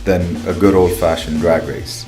than a good old-fashioned drag race.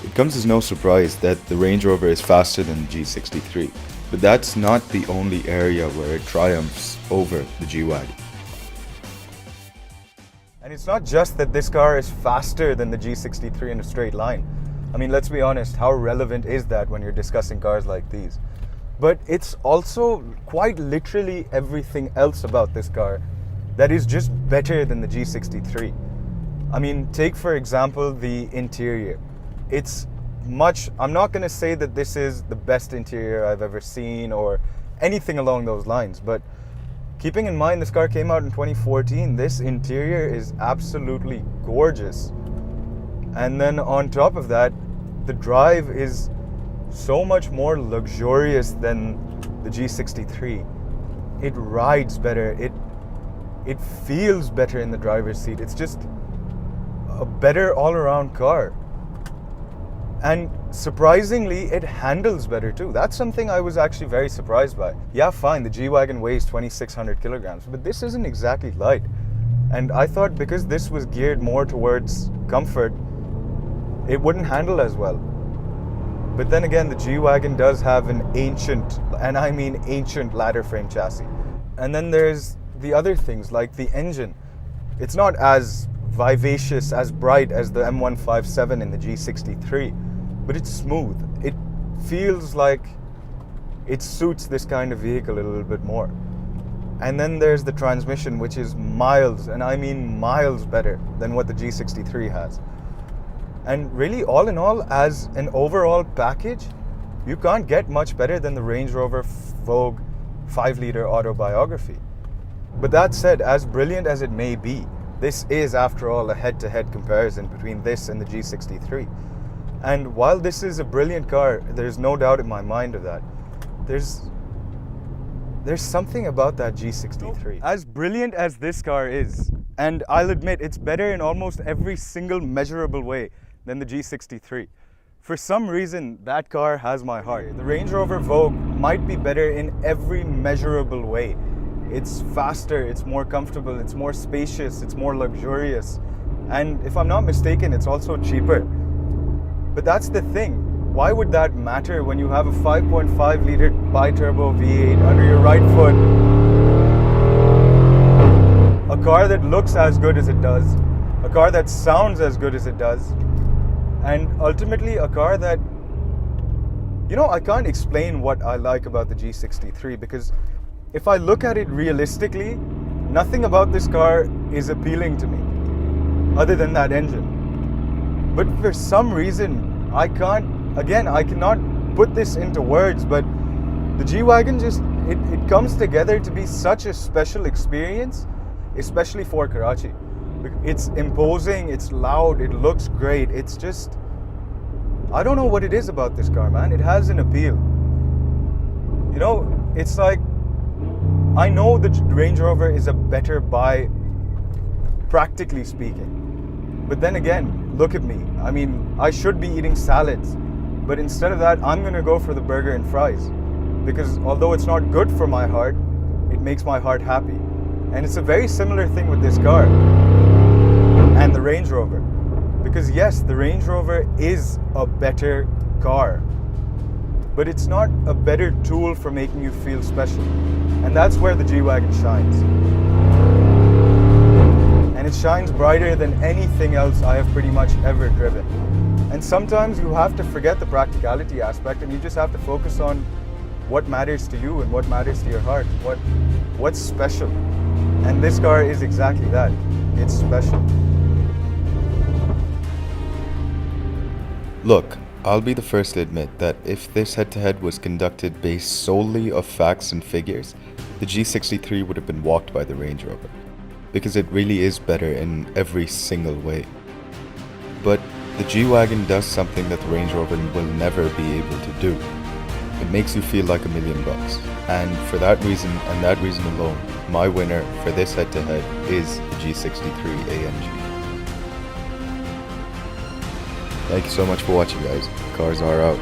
It comes as no surprise that the Range Rover is faster than the G63, but that's not the only area where it triumphs over the G-Wagon. And it's not just that this car is faster than the G63 in a straight line. I mean, let's be honest, how relevant is that when you're discussing cars like these? But it's also quite literally everything else about this car that is just better than the G63. I mean, take for example the interior. It's much, I'm not going to say that this is the best interior I've ever seen or anything along those lines, but keeping in mind this car came out in 2014, this interior is absolutely gorgeous. And then on top of that, the drive is so much more luxurious than the G63. It rides better, it feels better in the driver's seat. It's just a better all-around car. And surprisingly, it handles better too. That's something I was actually very surprised by. Yeah, fine, the G-Wagon weighs 2,600 kilograms, but this isn't exactly light. And I thought because this was geared more towards comfort, it wouldn't handle as well. But then again, the G-Wagon does have an ancient, and I mean ancient, ladder frame chassis. And then there's the other things like the engine. It's not as vivacious, as bright as the M157 in the G63, but it's smooth. It feels like it suits this kind of vehicle a little bit more. And then there's the transmission, which is miles, and I mean miles better than what the G63 has. And really, all in all, as an overall package, you can't get much better than the Range Rover Vogue 5-liter autobiography. But that said, as brilliant as it may be, this is, after all, a head-to-head comparison between this and the G63. And while this is a brilliant car, there's no doubt in my mind of that. There's something about that G63. As brilliant as this car is, and I'll admit it's better in almost every single measurable way than the G63. For some reason, that car has my heart. The Range Rover Vogue might be better in every measurable way. It's faster, it's more comfortable, it's more spacious, it's more luxurious. And if I'm not mistaken, it's also cheaper. But that's the thing. Why would that matter when you have a 5.5 liter bi-turbo V8 under your right foot? A car that looks as good as it does, a car that sounds as good as it does, and ultimately a car that, you know, I can't explain what I like about the G63 because if I look at it realistically, nothing about this car is appealing to me other than that engine. But for some reason, I cannot put this into words, but the G-Wagon just, it comes together to be such a special experience, especially for Karachi. It's imposing, it's loud, it looks great. It's just, I don't know what it is about this car, man. It has an appeal. You know, it's like, I know the Range Rover is a better buy, practically speaking. But then again, look at me. I mean, I should be eating salads, but instead of that, I'm gonna go for the burger and fries. Because although it's not good for my heart, it makes my heart happy. And it's a very similar thing with this car and the Range Rover. Because yes, the Range Rover is a better car, but it's not a better tool for making you feel special. And that's where the G-Wagon shines. shines brighter than anything else I have pretty much ever driven. And sometimes you have to forget the practicality aspect and you just have to focus on what matters to you and what matters to your heart, what's special. And this car is exactly that. It's special. Look, I'll be the first to admit that if this head-to-head was conducted based solely of facts and figures, the G63 would have been walked by the Range Rover, because it really is better in every single way. But the G-Wagon does something that the Range Rover will never be able to do. It makes you feel like $1 million. And for that reason, and that reason alone, my winner for this head-to-head is the G63 AMG. Thank you so much for watching, guys. Cars are out.